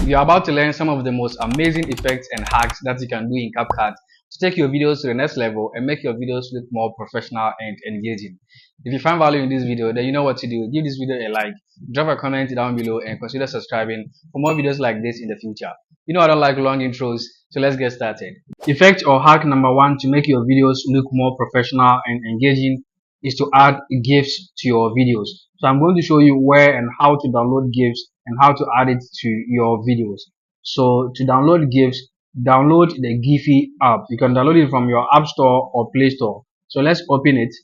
We are about to learn some of the most amazing effects and hacks that you can do in CapCut to take your videos to the next level and make your videos look more professional and engaging. If you find value in this video, then you know what to do. Give this video a like, drop a comment down below, and consider subscribing for more videos like this in the future. You know I don't like long intros, so let's get started. Effect or hack number one to make your videos look more professional and engaging is to add GIFs to your videos. So I'm going to show you where and how to download GIFs and how to add it to your videos. So to download GIFs, download the Giphy app. You can download it from your App Store or Play Store. So let's open it.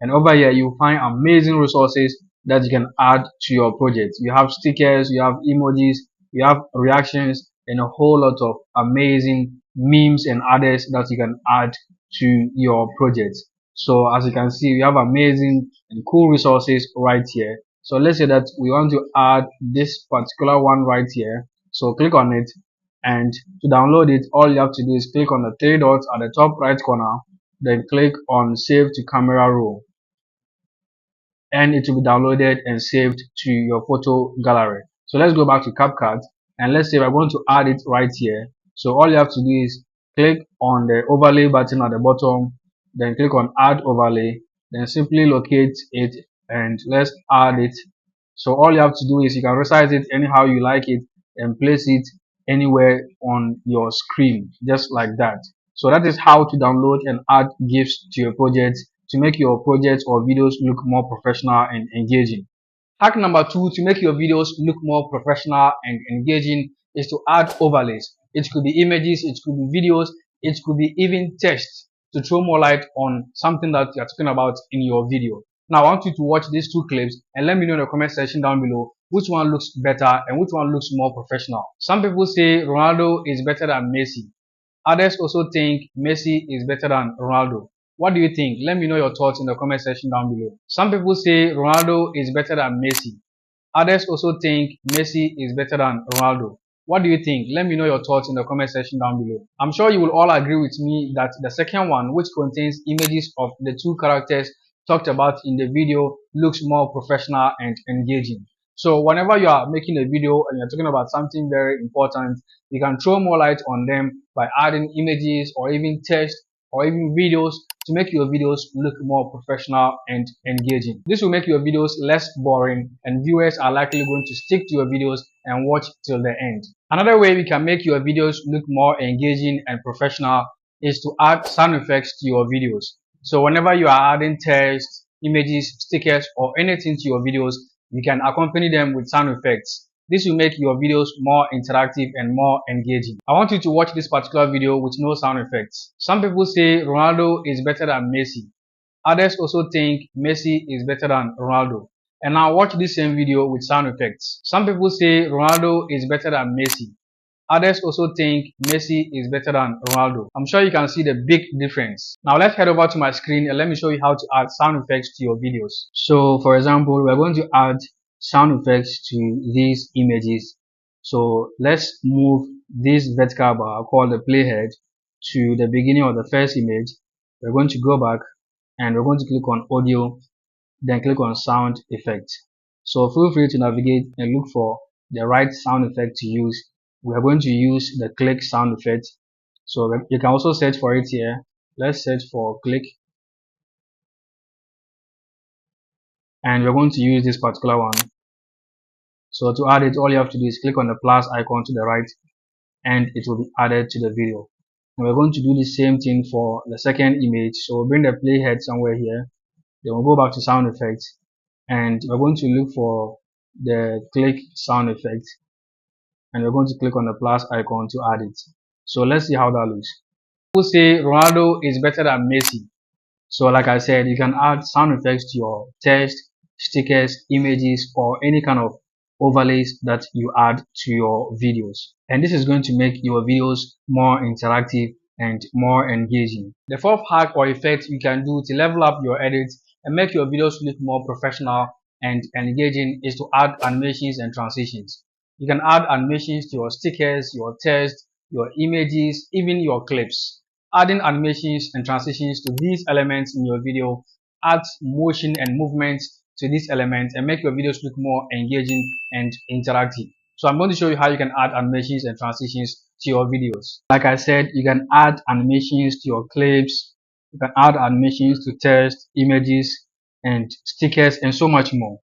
And over here, you'll find amazing resources that you can add to your project. You have stickers, you have emojis, you have reactions, and a whole lot of amazing memes and others that you can add to your project. So as you can see, we have amazing and cool resources right here. So let's say that we want to add this particular one right here. So click on it, and to download it, all you have to do is click on the three dots at the top right corner, then click on save to camera roll, and it will be downloaded and saved to your photo gallery. So let's go back to CapCut, and let's say we're going to add it right here. So all you have to do is click on the overlay button at the bottom, then click on add overlay, then simply locate it and let's add it. So all you have to do is you can resize it anyhow you like it and place it anywhere on your screen, just like that. So that is how to download and add GIFs to your project to make your projects or videos look more professional and engaging. Hack number two to make your videos look more professional and engaging is to add overlays. It could be images, it could be videos, it could be even text to throw more light on something that you're talking about in your video. Now I want you to watch these two clips and let me know in the comment section down below which one looks better and which one looks more professional. Some people say Ronaldo is better than Messi. Others also think Messi is better than Ronaldo. What do you think? Let me know your thoughts in the comment section down below. Some people say Ronaldo is better than Messi. Others also think Messi is better than Ronaldo. What do you think? Let me know your thoughts in the comment section down below. I'm sure you will all agree with me that the second one, which contains images of the two characters talked about in the video, looks more professional and engaging. So whenever you are making a video and you're talking about something very important, you can throw more light on them by adding images or even text or even videos to make your videos look more professional and engaging. This will make your videos less boring and viewers are likely going to stick to your videos and watch till the end. Another way we can make your videos look more engaging and professional is to add sound effects to your videos. So whenever you are adding text, images, stickers, or anything to your videos, you can accompany them with sound effects. This will make your videos more interactive and more engaging. I want you to watch this particular video with no sound effects. Some people say Ronaldo is better than Messi. Others also think Messi is better than Ronaldo. And now watch this same video with sound effects. Some people say Ronaldo is better than Messi. Others also think Messi is better than Ronaldo. I'm sure you can see the big difference. Now let's head over to my screen and let me show you how to add sound effects to your videos. So for example, we're going to add sound effects to these images. So let's move this vertical bar called the playhead to the beginning of the first image. We're going to go back and we're going to click on audio, then click on sound effect. So feel free to navigate and look for the right sound effect to use. We are going to use the click sound effect. So you can also search for it here. Let's search for click. And we're going to use this particular one. So to add it, all you have to do is click on the plus icon to the right and it will be added to the video. And we're going to do the same thing for the second image. So we'll bring the playhead somewhere here. Then we'll go back to sound effects and we're going to look for the click sound effect. And we're going to click on the plus icon to add it. So let's see how that looks. People say Ronaldo is better than Messi. So like I said, you can add sound effects to your text, stickers, images, or any kind of overlays that you add to your videos. And this is going to make your videos more interactive and more engaging. The fourth hack or effect you can do to level up your edits and make your videos look more professional and engaging is to add animations and transitions. You can add animations to your stickers, your text, your images, even your clips. Adding animations and transitions to these elements in your video adds motion and movement to these elements and make your videos look more engaging and interactive. So I'm going to show you how you can add animations and transitions to your videos. Like I said, you can add animations to your clips, you can add animations to text, images, and stickers, and so much more.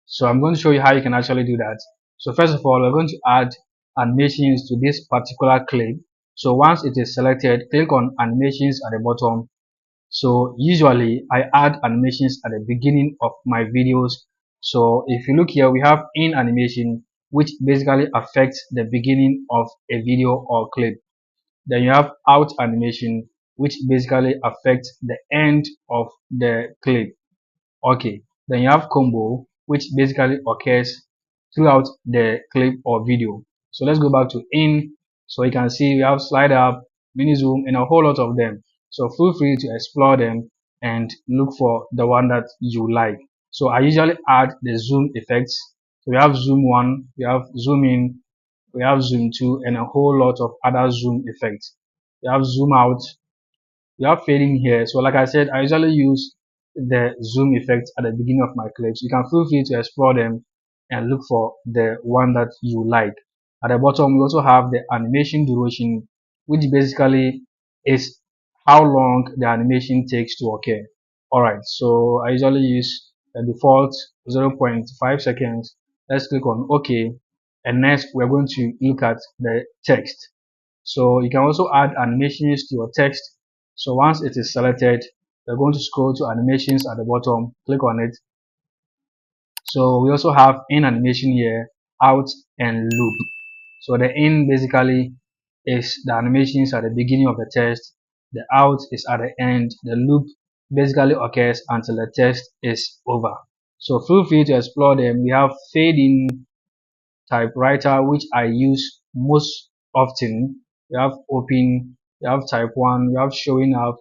So I'm going to show you how you can actually do that. So first of all, we're going to add animations to this particular clip. So once it is selected, click on animations at the bottom. So usually I add animations at the beginning of my videos. So if you look here, we have in animation, which basically affects the beginning of a video or clip. Then you have out animation, which basically affects the end of the clip. Okay, then you have combo, which basically occurs throughout the clip or video. So let's go back to in. So you can see we have slide up, mini zoom, and a whole lot of them. So feel free to explore them and look for the one that you like. So I usually add the zoom effects. So we have zoom 1, we have zoom in, we have zoom 2, and a whole lot of other zoom effects. We have zoom out, you have fading here. So like I said, I usually use the zoom effect at the beginning of my clips. You can feel free to explore them and look for the one that you like. At the bottom, we also have the animation duration, which basically is how long the animation takes to occur. Alright, so I usually use the default 0.5 seconds. Let's click on OK. And next, we're going to look at the text. So you can also add animations to your text. So once it is selected, you're going to scroll to animations at the bottom, click on it. So we also have in animation here, out and loop. So the in basically is the animations at the beginning of the text. The out is at the end. The loop basically occurs until the text is over. So feel free to explore them. We have fade in typewriter, which I use most often. You have open, you have type 1, you have showing up,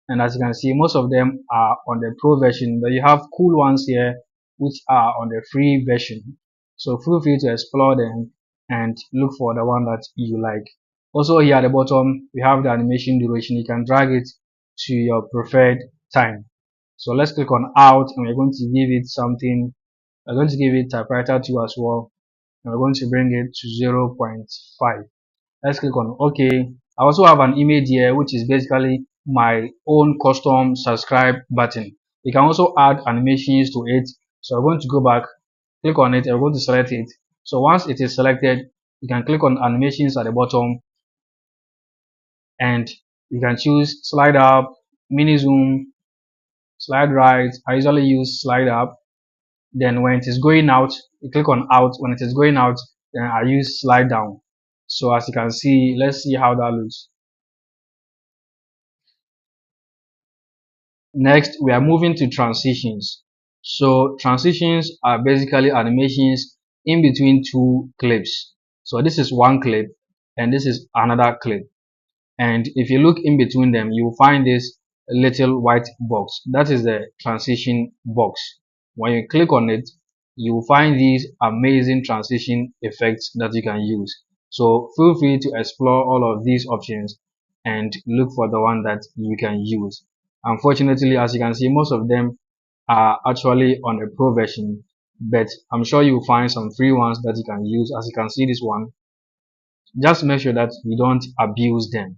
and as you can see, most of them are on the pro version, but you have cool ones here which are on the free version. So feel free to explore them and look for the one that you like. Also here at the bottom, we have the animation duration. You can drag it to your preferred time. So let's click on out, and we're going to give it something. We're going to give it typewriter 2 as well, and we're going to bring it to 0.5. Let's click on OK. I also have an image here, which is basically my own custom subscribe button. You can also add animations to it. So I'm going to go back, click on it, and we're going to select it. So once it is selected, you can click on animations at the bottom, and you can choose slide up, mini zoom, slide right. I usually use slide up. Then when it is going out, you click on out. When it is going out, then I use slide down. So as you can see, let's see how that looks. Next, we are moving to transitions. So transitions are basically animations in between two clips. So this is one clip and this is another clip. And if you look in between them, you will find this little white box. That is the transition box. When you click on it, you will find these amazing transition effects that you can use. So feel free to explore all of these options and look for the one that you can use. Unfortunately, as you can see, most of them are actually on a pro version, but I'm sure you'll find some free ones that you can use. As you can see, this one, just make sure that you don't abuse them.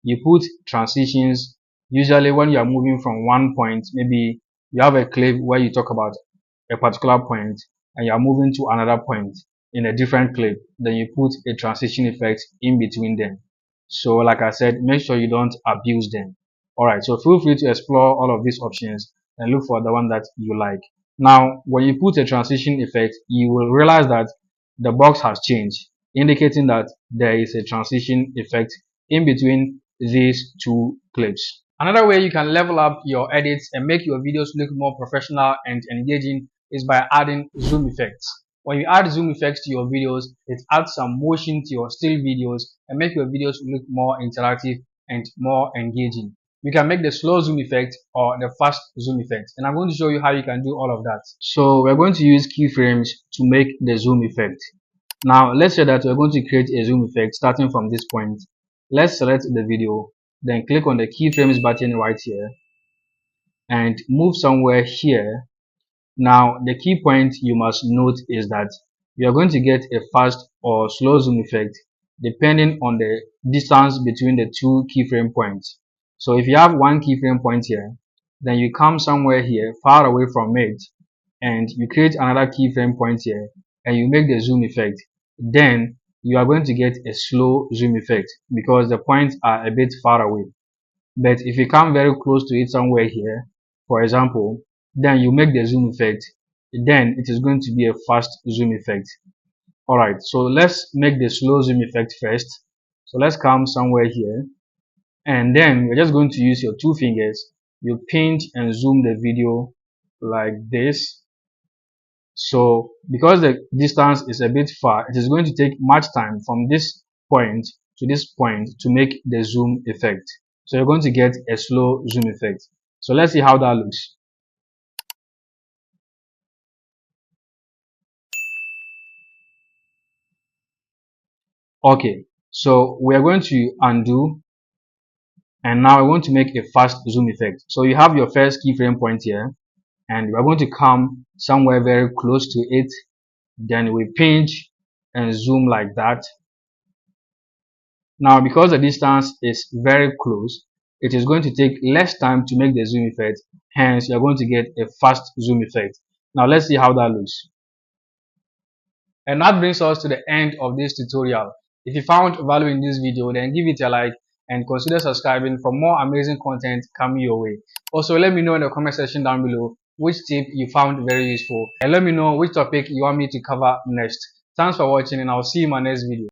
You put transitions usually when you are moving from one point. Maybe you have a clip where you talk about a particular point and you are moving to another point in a different clip, then you put a transition effect in between them. So like I said, make sure you don't abuse them. Alright, so feel free to explore all of these options and look for the one that you like. Now when you put a transition effect, you will realize that the box has changed, indicating that there is a transition effect in between these two clips. Another way you can level up your edits and make your videos look more professional and engaging is by adding zoom effects. When you add zoom effects to your videos, it adds some motion to your still videos and make your videos look more interactive and more engaging. You can make the slow zoom effect or the fast zoom effect, and I'm going to show you how you can do all of that. So we're going to use keyframes to make the zoom effect. Now let's say that we're going to create a zoom effect starting from this point. Let's select the video, then click on the keyframes button right here and move somewhere here. Now the key point you must note is that we are going to get a fast or slow zoom effect depending on the distance between the two keyframe points. So if you have one keyframe point here, then you come somewhere here far away from it and you create another keyframe point here and you make the zoom effect, then you are going to get a slow zoom effect because the points are a bit far away. But if you come very close to it somewhere here, for example, then you make the zoom effect, then it is going to be a fast zoom effect. Alright, so let's make the slow zoom effect first. So let's come somewhere here and then you're just going to use your two fingers. You pinch and zoom the video like this. So because the distance is a bit far, it is going to take much time from this point to this point to make the zoom effect. So you're going to get a slow zoom effect. So let's see how that looks. Okay, so we are going to undo and now I want to make a fast zoom effect. So you have your first keyframe point here and we're going to come somewhere very close to it. Then we pinch and zoom like that. Now because the distance is very close, it is going to take less time to make the zoom effect. Hence, you're going to get a fast zoom effect. Now let's see how that looks. And that brings us to the end of this tutorial. If you found value in this video, then give it a like and consider subscribing for more amazing content coming your way. Also, let me know in the comment section down below which tip you found very useful and let me know which topic you want me to cover next. Thanks for watching and I'll see you in my next video.